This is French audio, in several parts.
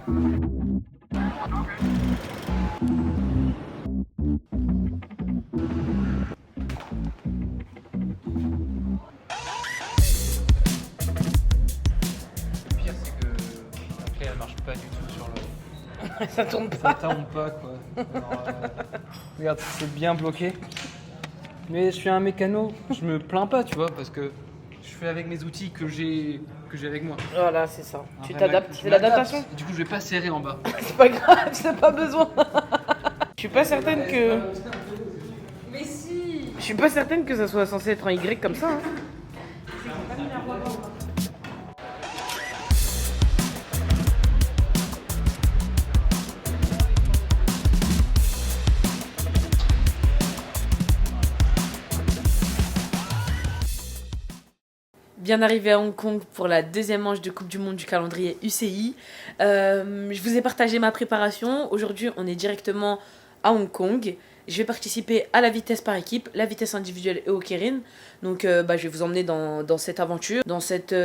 pire, c'est que la clé elle marche pas du tout sur le. Ça tourne Ça pas. tourne pas quoi. Alors, regarde, c'est bien bloqué. Mais je suis un mécano, je me plains pas, tu vois, parce que je fais avec mes outils que j'ai avec moi. Voilà, c'est ça. Tu Après, t'adaptes, je c'est m'adapte. l'adaptation. Du coup, je vais pas serrer en bas. C'est pas grave, t'as pas besoin. Je suis pas certaine que. Mais si. Je suis pas certaine que ça soit censé être un Y comme ça. Hein. Bien arrivé à Hong Kong pour la deuxième manche de Coupe du Monde du calendrier UCI. Je vous ai partagé ma préparation. Aujourd'hui, on est directement à Hong Kong. Je vais participer à la vitesse par équipe, la vitesse individuelle et au keirin. Donc, je vais vous emmener dans cette aventure, dans cette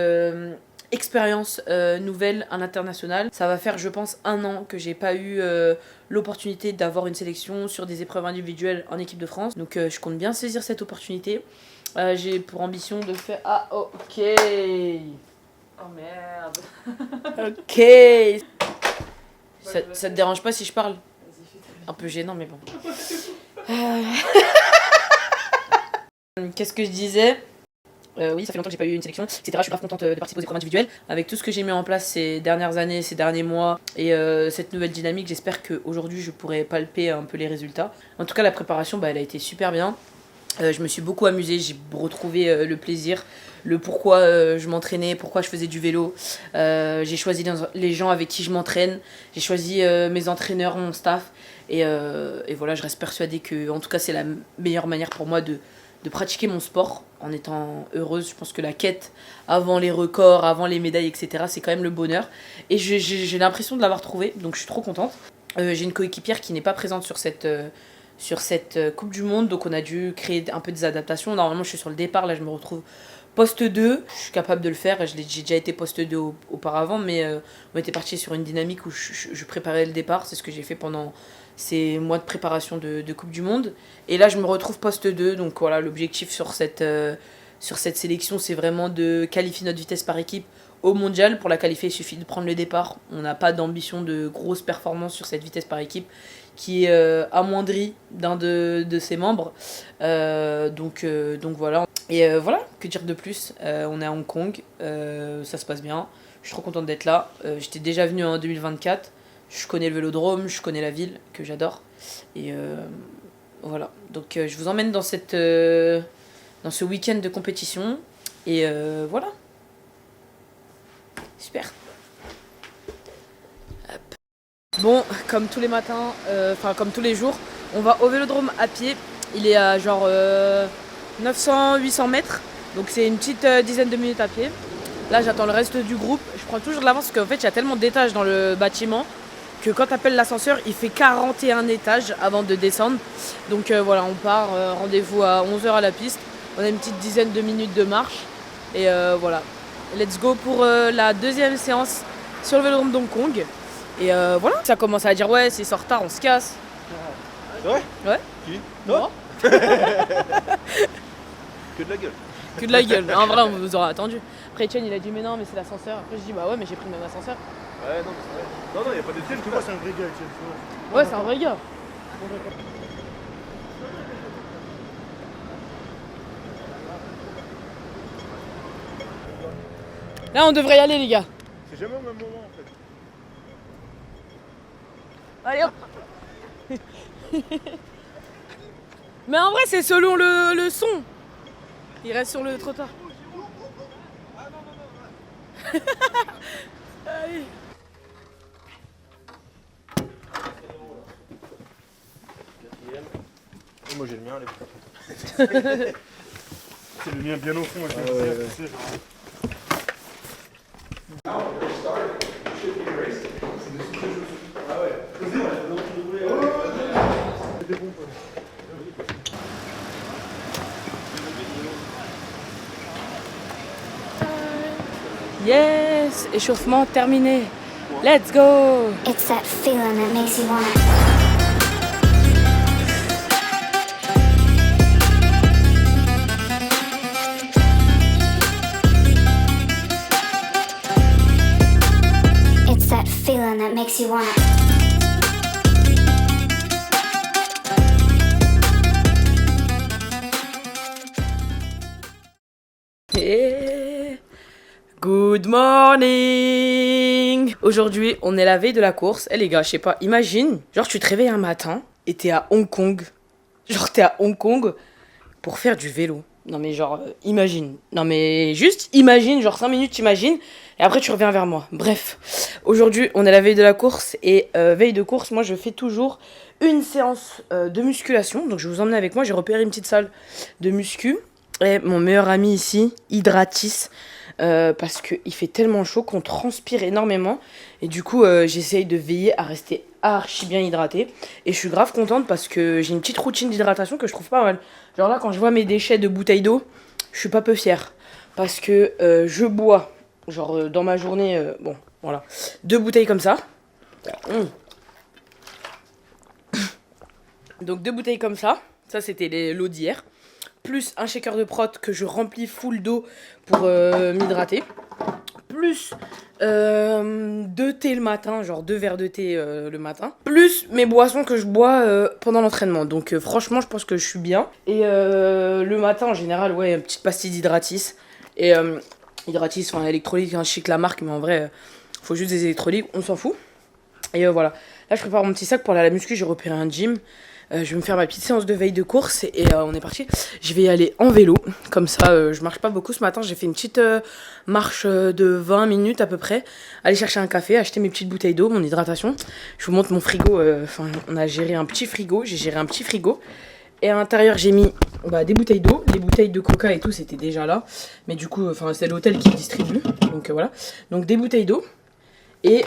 expérience nouvelle à l'international. Ça va faire, je pense, 1 an que j'ai pas eu l'opportunité d'avoir une sélection sur des épreuves individuelles en équipe de France. Donc, je compte bien saisir cette opportunité. J'ai pour ambition de faire... Ah, ok. Oh merde. Ok. Ça te dérange pas si je parle? Un peu gênant, mais bon. Qu'est-ce que je disais? Oui, ça fait longtemps que j'ai pas eu une sélection, etc. Je suis grave contente de participer aux épreuves individuelles. Avec tout ce que j'ai mis en place ces dernières années, ces derniers mois et cette nouvelle dynamique, j'espère qu'aujourd'hui je pourrai palper un peu les résultats. En tout cas, la préparation, elle a été super bien. Je me suis beaucoup amusée, j'ai retrouvé le plaisir, le pourquoi je m'entraînais, pourquoi je faisais du vélo. J'ai choisi les gens avec qui je m'entraîne, j'ai choisi mes entraîneurs, mon staff. Et voilà, je reste persuadée que, en tout cas, c'est la meilleure manière pour moi de pratiquer mon sport en étant heureuse. Je pense que la quête avant les records, avant les médailles, etc., c'est quand même le bonheur. Et j'ai l'impression de l'avoir trouvé, donc je suis trop contente. J'ai une coéquipière qui n'est pas présente sur cette Coupe du Monde, donc on a dû créer un peu des adaptations. Normalement, je suis sur le départ, là je me retrouve poste 2, je suis capable de le faire, j'ai déjà été poste 2 auparavant, mais on était parti sur une dynamique où je préparais le départ, c'est ce que j'ai fait pendant ces mois de préparation de Coupe du Monde. Et là, je me retrouve poste 2, donc voilà, l'objectif sur cette sélection, c'est vraiment de qualifier notre vitesse par équipe au mondial. Pour la qualifier, il suffit de prendre le départ. On n'a pas d'ambition de grosse performance sur cette vitesse par équipe qui est amoindrie d'un de ses membres. Donc voilà. Et voilà, que dire de plus? On est à Hong Kong, ça se passe bien. Je suis trop contente d'être là. J'étais déjà venue en 2024. Je connais le vélodrome, je connais la ville, que j'adore. Et voilà. Donc je vous emmène dans ce week-end de compétition. Et voilà. Super. Hop. Bon, comme tous les matins, comme tous les jours, on va au vélodrome à pied. Il est à genre 900-800 mètres. Donc c'est une petite dizaine de minutes à pied. Là, j'attends le reste du groupe. Je prends toujours de l'avance parce qu'en fait, il y a tellement d'étages dans le bâtiment que quand tu appelles l'ascenseur, il fait 41 étages avant de descendre. Donc voilà, on part. Rendez-vous à 11h à la piste. On a une petite dizaine de minutes de marche. Et voilà. Let's go pour la deuxième séance sur le vélodrome d'Hong Kong. Et voilà. Ça commence à dire ouais, c'est en retard, on se casse. Ouais. Ouais. Qui? Moi. Que de la gueule. Que de la gueule. En vrai, on vous aura attendu. Après, Etienne, il a dit mais non, mais c'est l'ascenseur. Après, je dis bah ouais, mais j'ai pris le même ascenseur. Ouais, non, mais c'est vrai. Non, non, y'a pas d'Etienne, tu vois, c'est un vrai gars, Etienne. Ouais, c'est un vrai gars. Là, on devrait y aller, les gars. C'est jamais au même moment, en fait. Allez, hop. Mais en vrai, c'est selon le son. Il reste sur le trottoir. Allez. Et moi j'ai le mien, allez. C'est le mien bien au fond, avec le tu sais. Yes, échauffement terminé. Let's go. It's that feeling that makes you wanna. It's that feeling that makes you wanna. Hey. Good morning. Aujourd'hui, on est la veille de la course. Eh les gars, je sais pas, imagine, genre tu te réveilles un matin et t'es à Hong Kong. Genre t'es à Hong Kong pour faire du vélo. Non mais genre, imagine. Non mais juste imagine, genre 5 minutes t'imagines et après tu reviens vers moi. Bref, aujourd'hui on est la veille de la course et veille de course, moi je fais toujours une séance de musculation. Donc je vais vous emmener avec moi, j'ai repéré une petite salle de muscu. Et mon meilleur ami ici, Hydratis, parce qu'il fait tellement chaud qu'on transpire énormément. Et du coup, j'essaye de veiller à rester archi bien hydraté. Et je suis grave contente parce que j'ai une petite routine d'hydratation que je trouve pas mal. Genre là, quand je vois mes déchets de bouteilles d'eau, je suis pas peu fière. Parce que je bois, genre dans ma journée, bon, voilà, 2 bouteilles comme ça. Donc 2 bouteilles comme ça. Ça, c'était l'eau d'hier. Plus un shaker de prot que je remplis full d'eau pour m'hydrater. Plus 2 thés le matin, genre 2 verres de thé le matin. Plus mes boissons que je bois pendant l'entraînement. Donc franchement, je pense que je suis bien. Et le matin, en général, ouais, une petite pastille d'Hydratis. Et Hydratis, enfin électrolyte, je sais que la marque, mais en vrai, faut juste des électrolytes, on s'en fout. Et voilà. Là, je prépare mon petit sac pour aller à la muscu, j'ai repéré un gym. Je vais me faire ma petite séance de veille de course et on est parti. Je vais y aller en vélo, comme ça je marche pas beaucoup ce matin. J'ai fait une petite marche de 20 minutes à peu près. Aller chercher un café, acheter mes petites bouteilles d'eau, mon hydratation. Je vous montre mon frigo, on a géré un petit frigo, j'ai géré un petit frigo. Et à l'intérieur j'ai mis des bouteilles d'eau, les bouteilles de coca et tout c'était déjà là. Mais du coup c'est l'hôtel qui distribue, donc voilà. Donc des bouteilles d'eau et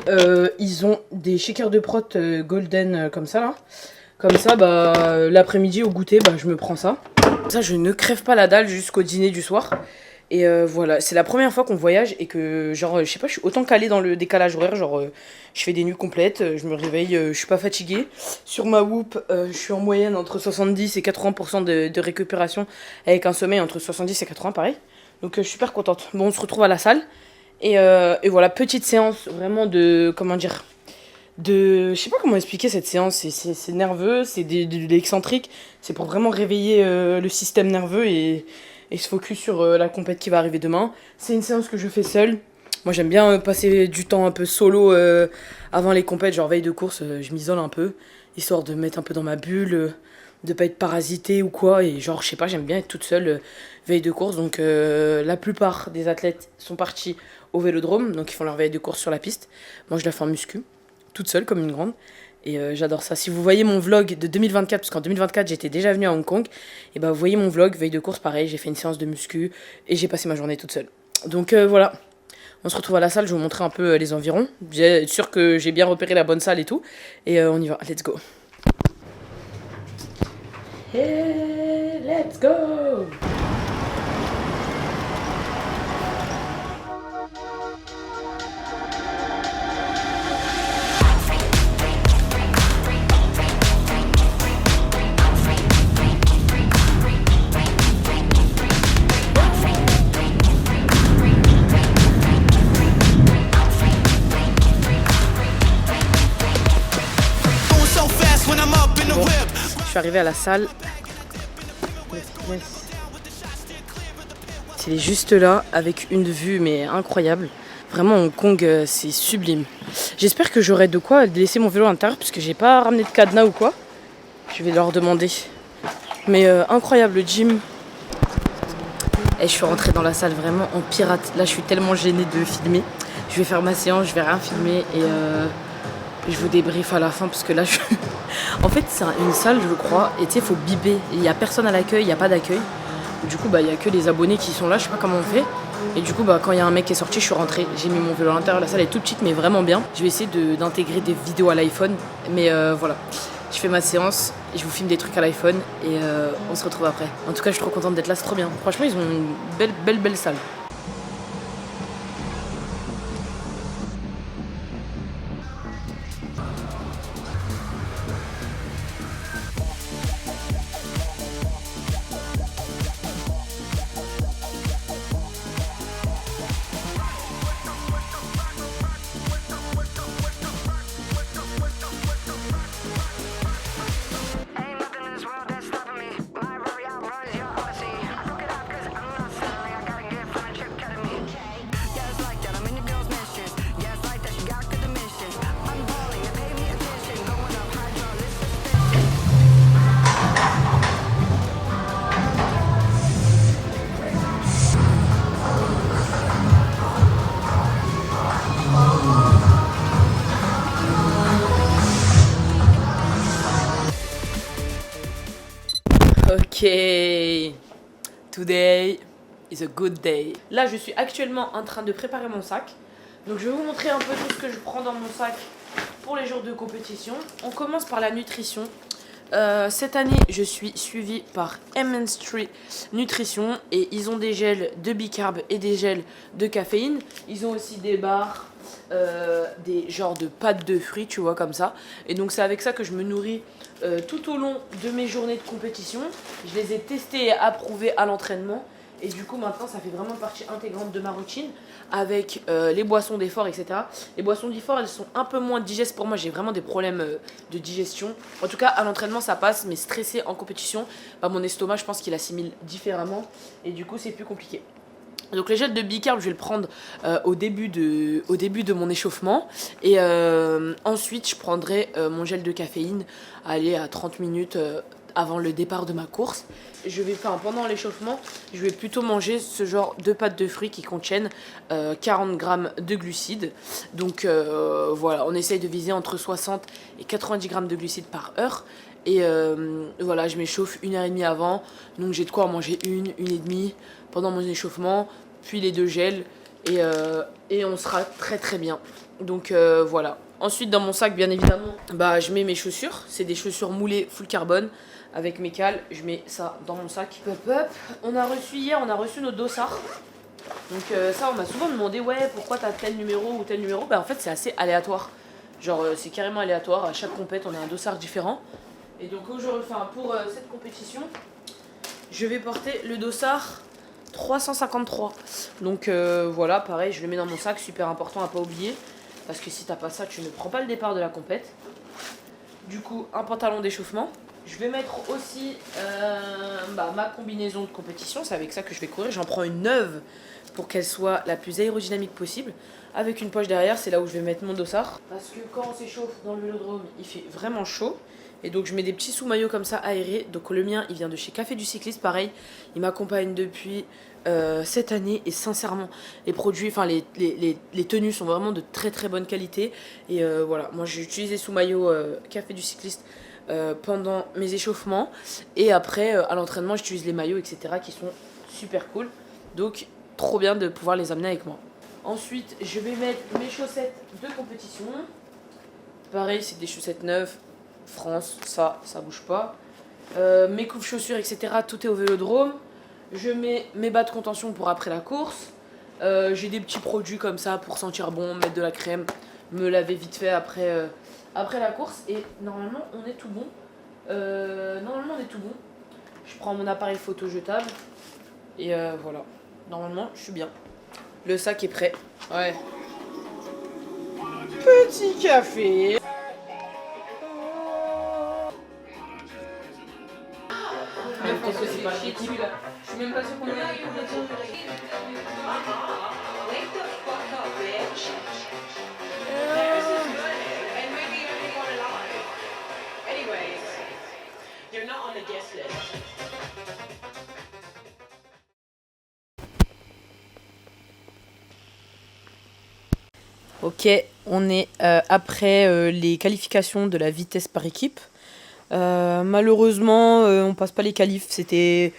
ils ont des shakers de prot golden comme ça là. Comme ça, l'après-midi au goûter, je me prends ça. Ça, je ne crève pas la dalle jusqu'au dîner du soir. Et voilà, c'est la première fois qu'on voyage et que, genre, je sais pas, je suis autant calée dans le décalage horaire. Genre, je fais des nuits complètes, je me réveille, je suis pas fatiguée. Sur ma Whoop, je suis en moyenne entre 70 et 80% de récupération avec un sommeil entre 70 et 80, pareil. Donc, je suis super contente. Bon, on se retrouve à la salle. Et voilà, petite séance vraiment de, comment dire... je sais pas comment expliquer cette séance, c'est nerveux, c'est de l'excentrique, c'est pour vraiment réveiller le système nerveux et se focus sur la compète qui va arriver demain. C'est une séance que je fais seule. Moi j'aime bien passer du temps un peu solo avant les compètes, genre veille de course, je m'isole un peu, histoire de me mettre un peu dans ma bulle, de pas être parasité ou quoi, et genre je sais pas, j'aime bien être toute seule veille de course. Donc la plupart des athlètes sont partis au vélodrome, donc ils font leur veille de course sur la piste. Moi je la fais en muscu, toute seule comme une grande, et j'adore ça. Si vous voyez mon vlog de 2024, parce qu'en 2024 j'étais déjà venue à Hong Kong, et vous voyez mon vlog veille de course, pareil, j'ai fait une séance de muscu et j'ai passé ma journée toute seule. Donc voilà, on se retrouve à la salle, je vais vous montrer un peu les environs, bien sûr que j'ai bien repéré la bonne salle et tout, et on y va, let's go. Hey, let's go. Je suis arrivée à la salle. C'est juste là, avec une vue mais incroyable. Vraiment, Hong Kong, c'est sublime. J'espère que j'aurai de quoi laisser mon vélo à l'intérieur, parce que j'ai pas ramené de cadenas ou quoi. Je vais leur demander. Mais incroyable, le gym. Et je suis rentrée dans la salle vraiment en pirate. Là, je suis tellement gênée de filmer. Je vais faire ma séance, je vais rien filmer et je vous débriefe à la fin, parce que là, en fait, c'est une salle, je crois, et tu sais, il faut biper. Il n'y a personne à l'accueil, il n'y a pas d'accueil. Du coup, il n'y a que les abonnés qui sont là, je sais pas comment on fait. Et du coup, quand il y a un mec qui est sorti, je suis rentrée. J'ai mis mon vélo à l'intérieur, la salle est toute petite, mais vraiment bien. Je vais essayer d'intégrer des vidéos à l'iPhone. Mais voilà, je fais ma séance, et je vous filme des trucs à l'iPhone, et on se retrouve après. En tout cas, je suis trop contente d'être là, c'est trop bien. Franchement, ils ont une belle salle. Ok, today is a good day. Là, je suis actuellement en train de préparer mon sac. Donc, je vais vous montrer un peu tout ce que je prends dans mon sac pour les jours de compétition. On commence par la nutrition. Cette année, je suis suivie par M&Street Nutrition et ils ont des gels de bicarb et des gels de caféine. Ils ont aussi des barres, des genres de pâtes de fruits, tu vois, comme ça. Et donc, c'est avec ça que je me nourris tout au long de mes journées de compétition. Je les ai testés et approuvés à l'entraînement. Et du coup, maintenant, ça fait vraiment partie intégrante de ma routine avec les boissons d'effort, etc. Les boissons d'effort, elles sont un peu moins digestes pour moi. J'ai vraiment des problèmes de digestion. En tout cas, à l'entraînement, ça passe, mais stressé en compétition, bah, mon estomac, je pense qu'il assimile différemment. Et du coup, c'est plus compliqué. Donc les gels de bicarb, je vais le prendre au début de mon échauffement. Et ensuite, je prendrai mon gel de caféine à 30 minutes avant le départ de ma course. Pendant l'échauffement, je vais plutôt manger ce genre de pâtes de fruits qui contiennent 40 grammes de glucides. Donc voilà, on essaye de viser entre 60 et 90 grammes de glucides par heure. Et voilà, je m'échauffe 1h30 avant. Donc j'ai de quoi en manger une et demie pendant mon échauffement. Puis les 2 gels. Et on sera très très bien. Donc voilà. Ensuite, dans mon sac, bien évidemment, bah, je mets mes chaussures. C'est des chaussures moulées full carbone. Avec mes cales, je mets ça dans mon sac. Hop, hop. Hier, on a reçu nos dossards. Donc ça, on m'a souvent demandé, ouais, pourquoi t'as tel numéro ou tel numéro. Bah en fait, c'est assez aléatoire. Genre, c'est carrément aléatoire. À chaque compète, on a un dossard différent. Et donc aujourd'hui, pour cette compétition, je vais porter le dossard 353. Donc voilà, pareil, je le mets dans mon sac, super important à pas oublier. Parce que si t'as pas ça, tu ne prends pas le départ de la compète. Du coup, un pantalon d'échauffement. Je vais mettre aussi ma combinaison de compétition, c'est avec ça que je vais courir. J'en prends une neuve pour qu'elle soit la plus aérodynamique possible. Avec une poche derrière, c'est là où je vais mettre mon dossard. Parce que quand on s'échauffe dans le vélodrome, il fait vraiment chaud. Et donc je mets des petits sous-maillots comme ça aérés. Donc le mien, il vient de chez Café du Cycliste, pareil. Il m'accompagne depuis cette année. Et sincèrement, les produits, enfin les tenues sont vraiment de très très bonne qualité. Et voilà, moi j'ai utilisé les sous-maillots Café du Cycliste pendant mes échauffements. Et après, à l'entraînement, j'utilise les maillots, etc. qui sont super cool. Donc trop bien de pouvoir les amener avec moi. Ensuite, je vais mettre mes chaussettes de compétition. Pareil, c'est des chaussettes neuves. France, ça bouge pas. Mes coupe-chaussures, etc. Tout est au vélodrome. Je mets mes bas de contention pour après la course. J'ai des petits produits comme ça pour sentir bon, mettre de la crème, me laver vite fait après la course. Et normalement, on est tout bon. Je prends mon appareil photo jetable. Et voilà. Normalement, je suis bien. Le sac est prêt. Ouais. Petit café. Parce que c'est pas ridicule. Je suis même pas sûre qu'on ait Ok, on est après les qualifications de la vitesse par équipe. Malheureusement, on passe pas les qualifs. C'était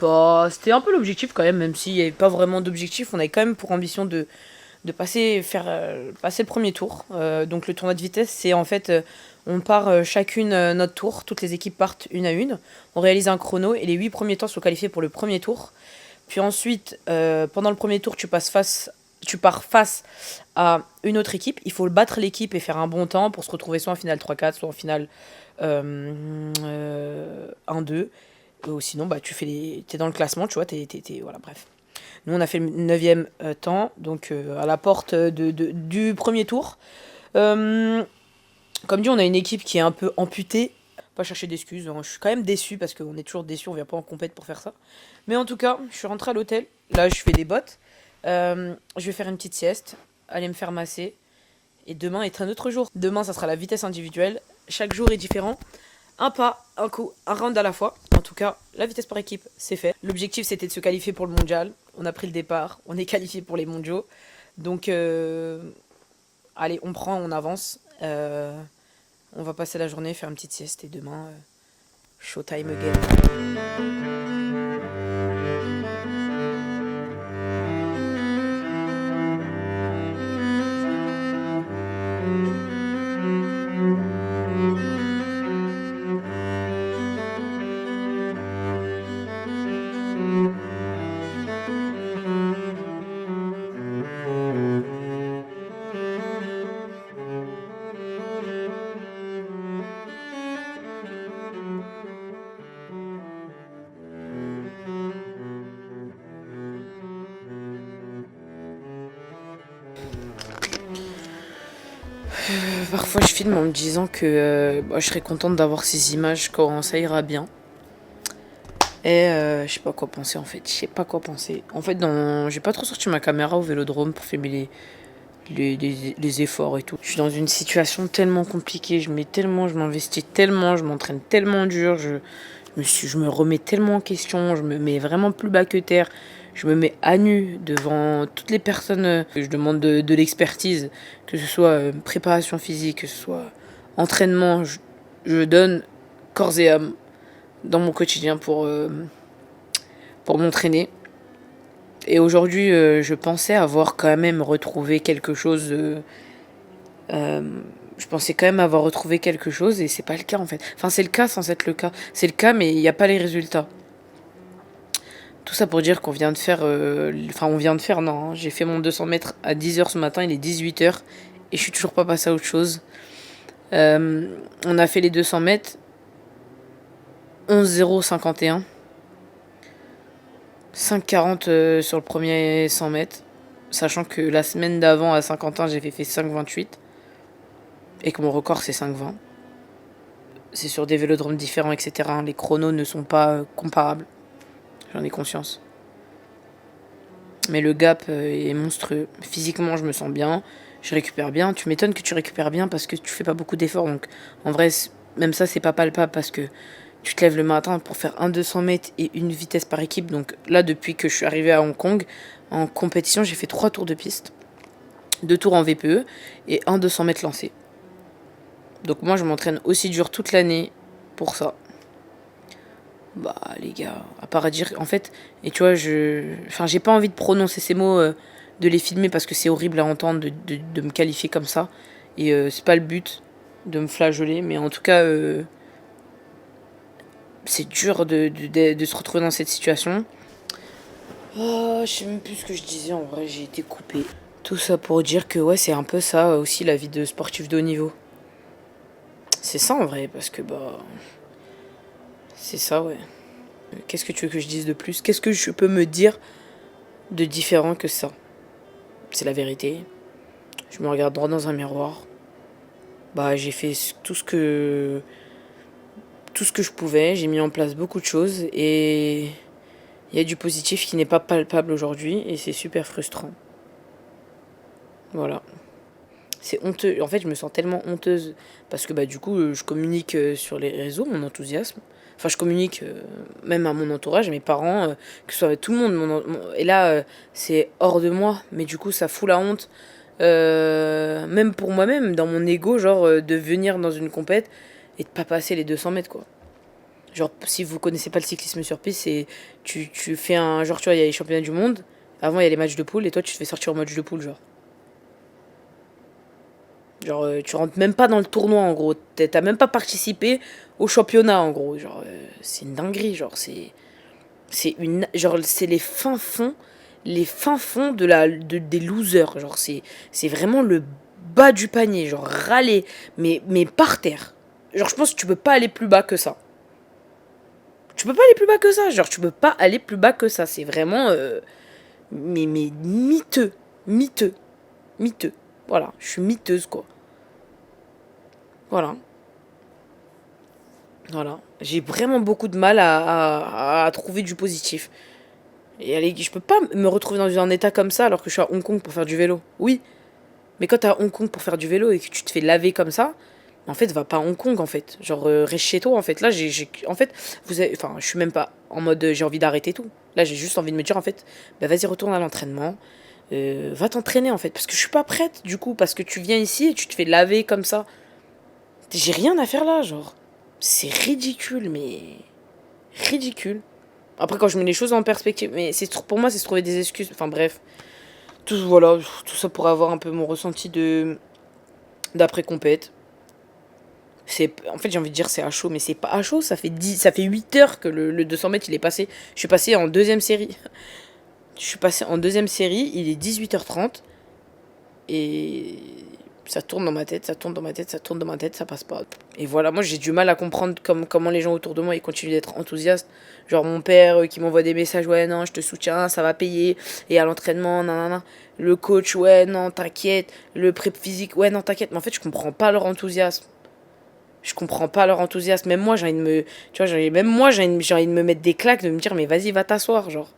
un peu l'objectif quand même s'il n'y avait pas vraiment d'objectif. On avait quand même pour ambition de passer le premier tour. Donc le tournoi de vitesse, c'est en fait, on part chacune notre tour. Toutes les équipes partent une à une. On réalise un chrono et les 8 premiers temps sont qualifiés pour le premier tour. Puis ensuite, pendant le premier tour, tu pars face à une autre équipe. Il faut battre l'équipe et faire un bon temps pour se retrouver soit en finale 3-4, soit en finale 1-2. Ou sinon, bah, t'es dans le classement, tu vois, voilà, bref. Nous, on a fait le 9e temps, donc à la porte du premier tour. Comme dit, on a une équipe qui est un peu amputée. Pas chercher d'excuses, hein. Je suis quand même déçu parce qu'on est toujours déçu, on vient pas en compète pour faire ça. Mais en tout cas, je suis rentrée à l'hôtel. Là, je fais des bottes. Je vais faire une petite sieste, aller me faire masser. Et demain est un autre jour. Demain, ça sera la vitesse individuelle. Chaque jour est différent. Un pas, un coup, un round à la fois. En tout cas, la vitesse par équipe, c'est fait. L'objectif, c'était de se qualifier pour le mondial. On a pris le départ. On est qualifié pour les mondiaux. Donc, allez, on prend, on avance. On va passer la journée, faire une petite sieste. Et demain, Showtime again. Parfois je filme en me disant que je serais contente d'avoir ces images quand ça ira bien. Et je sais pas quoi penser en fait. Je sais pas quoi penser. En fait, j'ai pas trop sorti ma caméra au vélodrome pour filmer les efforts et tout. Je suis dans une situation tellement compliquée. Je m'investis tellement, je m'entraîne tellement dur. Je me remets tellement en question. Je me mets vraiment plus bas que terre. Je me mets à nu devant toutes les personnes que je demande de l'expertise, que ce soit préparation physique, que ce soit entraînement. Je donne corps et âme dans mon quotidien pour m'entraîner. Et aujourd'hui, je pensais avoir quand même retrouvé quelque chose. Je pensais quand même avoir retrouvé quelque chose et c'est pas le cas en fait. Enfin, c'est le cas sans être le cas. C'est le cas, mais il n'y a pas les résultats. Tout ça pour dire qu'on vient de faire... non. J'ai fait mon 200 mètres à 10h ce matin, il est 18h. Et je suis toujours pas passé à autre chose. On a fait les 200 mètres. 11,051. 5,40 sur le premier 100 mètres. Sachant que la semaine d'avant, à Saint-Quentin, j'ai fait 5,28. Et que mon record, c'est 5,20. C'est sur des vélodromes différents, etc. Les chronos ne sont pas comparables. J'en ai conscience. Mais le gap est monstrueux. Physiquement, je me sens bien. Je récupère bien. Tu m'étonnes que tu récupères bien parce que tu fais pas beaucoup d'efforts. Donc, en vrai, même ça, c'est pas palpable parce que tu te lèves le matin pour faire un 200 mètres et une vitesse par équipe. Donc là, depuis que je suis arrivée à Hong Kong, en compétition, j'ai fait 3 tours de piste. 2 tours en VPE et un 200 mètres lancé. Donc moi, je m'entraîne aussi dur toute l'année pour ça. Bah les gars, à part à dire en fait, et tu vois, j'ai pas envie de prononcer ces mots, de les filmer parce que c'est horrible à entendre de me qualifier comme ça. Et c'est pas le but de me flageoler, mais en tout cas, c'est dur de se retrouver dans cette situation. Oh, je sais même plus ce que je disais, en vrai, j'ai été coupée. Tout ça pour dire que ouais, c'est un peu ça aussi la vie de sportif de haut niveau. C'est ça en vrai, parce que c'est ça, ouais. Qu'est-ce que tu veux que je dise de plus? Qu'est-ce que je peux me dire de différent que ça? C'est la vérité. Je me regarde droit dans un miroir. J'ai fait tout ce que je pouvais. J'ai mis en place beaucoup de choses. Et il y a du positif qui n'est pas palpable aujourd'hui. Et c'est super frustrant. Voilà. C'est honteux. En fait, je me sens tellement honteuse. Parce que du coup, je communique sur les réseaux, mon enthousiasme. Enfin, je communique même à mon entourage, à mes parents, que ce soit avec tout le monde. Et là, c'est hors de moi. Mais du coup, ça fout la honte. Même pour moi-même, dans mon ego, genre, de venir dans une compète et de pas passer les 200 mètres, quoi. Genre, si vous connaissez pas le cyclisme sur piste, c'est... Tu fais un... Genre, tu vois, il y a les championnats du monde. Avant, il y a les matchs de poule. Et toi, tu te fais sortir au match de poule, genre. Genre, tu rentres même pas dans le tournoi, en gros. T'as même pas participé au championnat, en gros. Genre, c'est une dinguerie. Genre, genre, c'est les fins fonds des losers. Genre, c'est vraiment le bas du panier. Genre, râler, mais par terre. Genre, je pense que tu peux pas aller plus bas que ça. Tu peux pas aller plus bas que ça. Genre, tu peux pas aller plus bas que ça. C'est vraiment... mais miteux. Miteux. Voilà, je suis miteuse, quoi. Voilà. J'ai vraiment beaucoup de mal à trouver du positif. Et allez, je peux pas me retrouver dans un état comme ça alors que je suis à Hong Kong pour faire du vélo. Oui, mais quand t'es à Hong Kong pour faire du vélo et que tu te fais laver comme ça, en fait, va pas à Hong Kong, en fait. Genre, reste chez toi, en fait. Là, en fait, je suis même pas en mode j'ai envie d'arrêter tout. Là, j'ai juste envie de me dire, en fait, vas-y, retourne à l'entraînement. Va t'entraîner, en fait. Parce que je suis pas prête, du coup. Parce que tu viens ici et tu te fais laver comme ça. J'ai rien à faire là, genre. C'est ridicule, mais ridicule. Après, quand je mets les choses en perspective, mais pour moi, c'est se trouver des excuses. Enfin bref, voilà, tout ça pour avoir un peu mon ressenti d'après compète. En fait, j'ai envie de dire c'est à chaud, mais c'est pas à chaud. Ça fait 8 heures que le 200 mètres il est passé. Je suis passé en deuxième série. Il est 18h30 et ça tourne dans ma tête, ça passe pas. Et voilà, moi j'ai du mal à comprendre comment les gens autour de moi ils continuent d'être enthousiastes. Genre mon père qui m'envoie des messages, ouais non je te soutiens, ça va payer. Et à l'entraînement, nanana. Le coach, ouais non t'inquiète. Le prep physique, ouais non t'inquiète. Mais en fait je comprends pas leur enthousiasme. Même moi j'ai envie de me mettre des claques, de me dire mais vas-y va t'asseoir genre.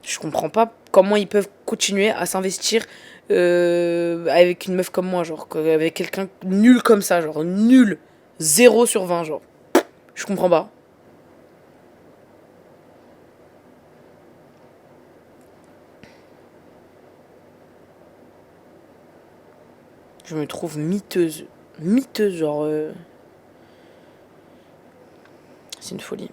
Je comprends pas comment ils peuvent continuer à s'investir avec une meuf comme moi, genre, avec quelqu'un nul comme ça, genre, nul. 0/20, genre. Je comprends pas. Je me trouve miteuse. Miteuse, genre. C'est une folie.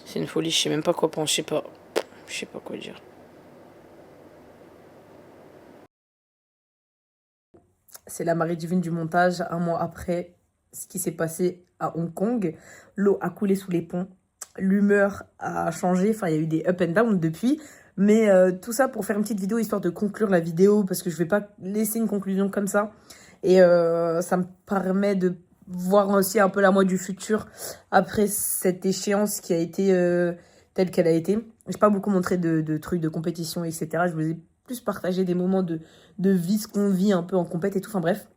C'est une folie, je sais même pas quoi penser, je sais pas quoi dire. C'est la marée divine du montage, un mois après ce qui s'est passé à Hong Kong. L'eau a coulé sous les ponts, l'humeur a changé, enfin il y a eu des up and down depuis. Mais tout ça pour faire une petite vidéo histoire de conclure la vidéo, parce que je vais pas laisser une conclusion comme ça. Et ça me permet de voir aussi un peu la moi du futur après cette échéance qui a été telle qu'elle a été. J'ai pas beaucoup montré de trucs de compétition, etc. Je vous ai plus partagé des moments de vie, ce qu'on vit un peu en compète et tout. Enfin bref,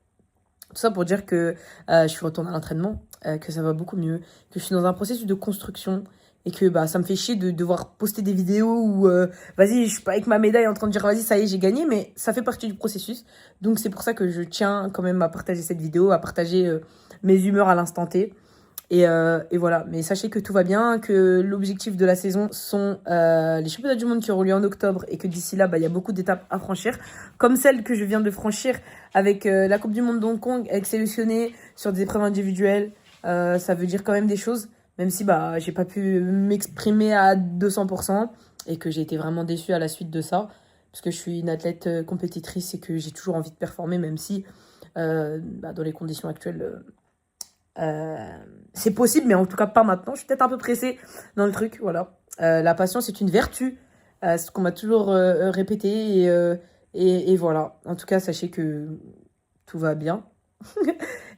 tout ça pour dire que je suis retournée à l'entraînement, que ça va beaucoup mieux, que je suis dans un processus de construction et que ça me fait chier de devoir poster des vidéos où vas-y, je suis pas avec ma médaille en train de dire vas-y, ça y est, j'ai gagné, mais ça fait partie du processus. Donc c'est pour ça que je tiens quand même à partager cette vidéo, à partager mes humeurs à l'instant T. Et voilà, mais sachez que tout va bien, que l'objectif de la saison sont les championnats du monde qui auront lieu en octobre et que d'ici là, il y a beaucoup d'étapes à franchir, comme celle que je viens de franchir avec la Coupe du monde d'Hong Kong, être sélectionnée sur des épreuves individuelles. Ça veut dire quand même des choses, même si j'ai pas pu m'exprimer à 200% et que j'ai été vraiment déçue à la suite de ça, parce que je suis une athlète compétitrice et que j'ai toujours envie de performer, même si dans les conditions actuelles... c'est possible, mais en tout cas pas maintenant. Je suis peut-être un peu pressée dans le truc, voilà. La patience est une vertu, c'est ce qu'on m'a toujours répété, et voilà. En tout cas, sachez que tout va bien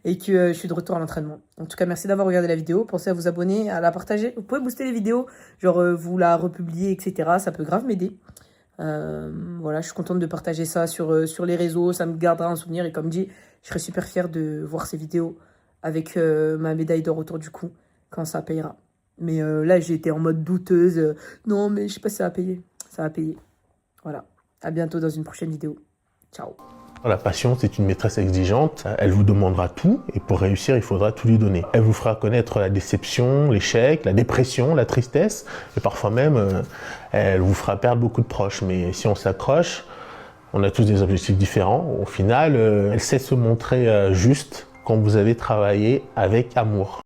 et que je suis de retour à l'entraînement. En tout cas, merci d'avoir regardé la vidéo. Pensez à vous abonner, à la partager. Vous pouvez booster les vidéos, genre vous la republier, etc. Ça peut grave m'aider. Voilà, je suis contente de partager ça sur les réseaux. Ça me gardera un souvenir, et comme dit, je serai super fière de voir ces vidéos avec ma médaille d'or autour du cou, quand ça payera. Mais là, j'ai été en mode douteuse. Non, mais je sais pas si ça va payer. Ça va payer. Voilà. À bientôt dans une prochaine vidéo. Ciao. La patience est une maîtresse exigeante. Elle vous demandera tout, et pour réussir, il faudra tout lui donner. Elle vous fera connaître la déception, l'échec, la dépression, la tristesse, et parfois même, elle vous fera perdre beaucoup de proches. Mais si on s'accroche, on a tous des objectifs différents. Au final, elle sait se montrer juste quand vous avez travaillé avec amour.